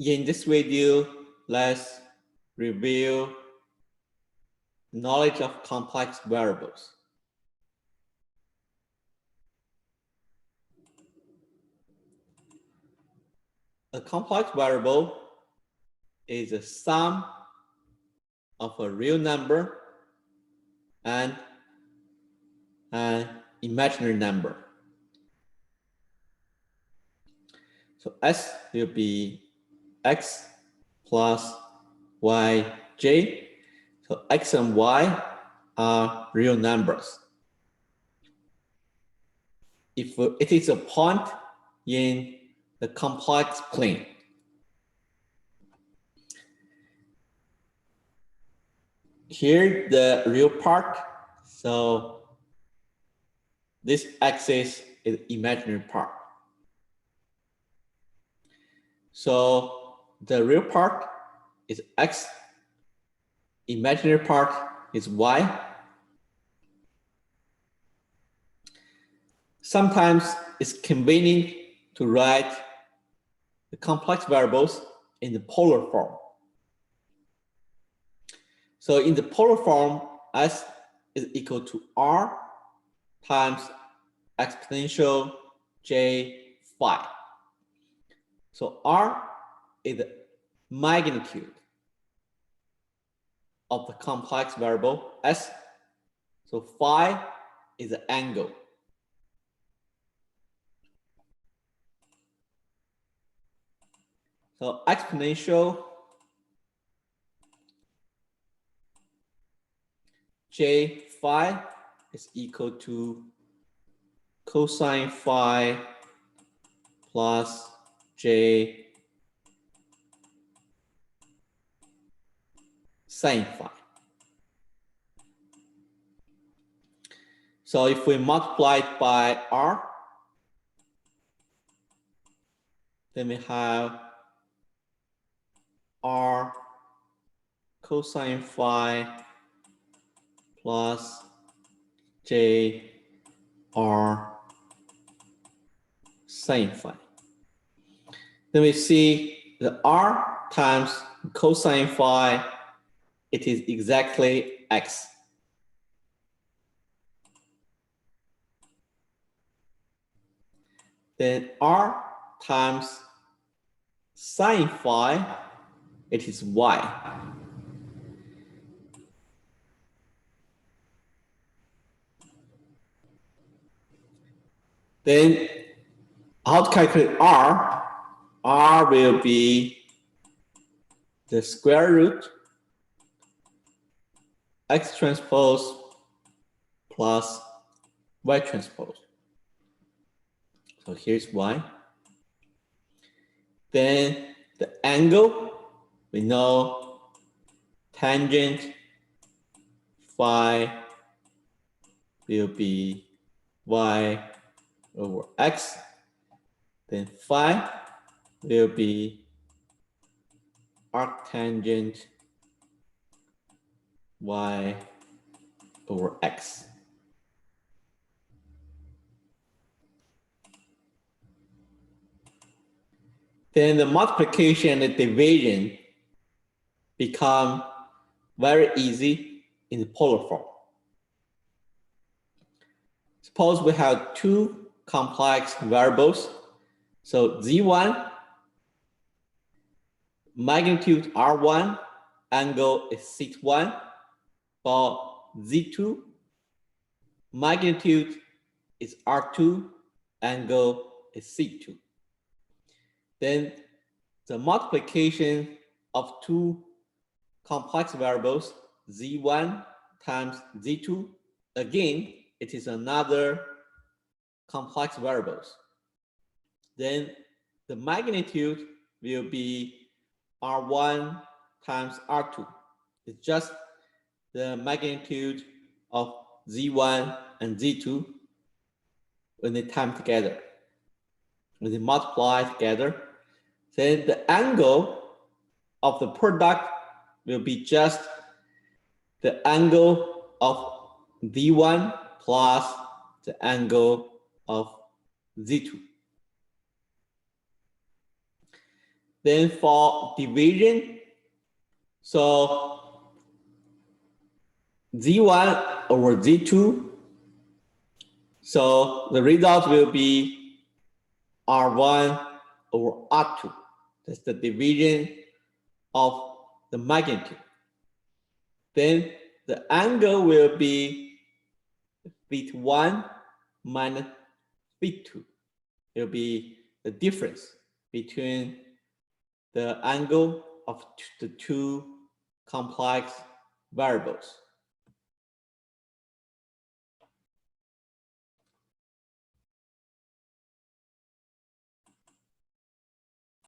In this video, let's review knowledge of complex variables. A complex variable is a sum of a real number and an imaginary number. So S will be X plus Yj. So X and Y are real numbers. If it is a point in the complex plane, here the real part, so this axis is imaginary part. So the real part is X, imaginary part is Y. Sometimes it's convenient to write the complex variables in the polar form. So in the polar form, S is equal to R times exponential J phi. So R is the magnitude of the complex variable S. So phi is the angle. So exponential J phi is equal to cosine phi plus J sine phi. So if we multiply it by R, then we have R cosine phi plus J R sine phi. Then we see the R times cosine phi, it is exactly X. Then R times sine phi, it is Y. Then how to calculate R? R will be the square root X transpose plus Y transpose. So here's Y. Then the angle, we know tangent phi will be Y over X. Then phi will be arctangent Y over X. Then the multiplication and division become very easy in the polar form. Suppose we have two complex variables. So Z1, magnitude R1, angle is θ1. For Z2, magnitude is R2, angle is θ2. Then the multiplication of two complex variables, Z1 times Z2, again, it is another complex variables. Then the magnitude will be R1 times R2. It's just the magnitude of Z1 and Z2 when they time together. When they multiply together, then the angle of the product will be just the angle of Z1 plus the angle of Z2. Then for division, so Z1 over Z2. So the result will be R1 over R2. That's the division of the magnitude. Then the angle will be θ1 minus θ2. It will be the difference between the angle of the two complex variables.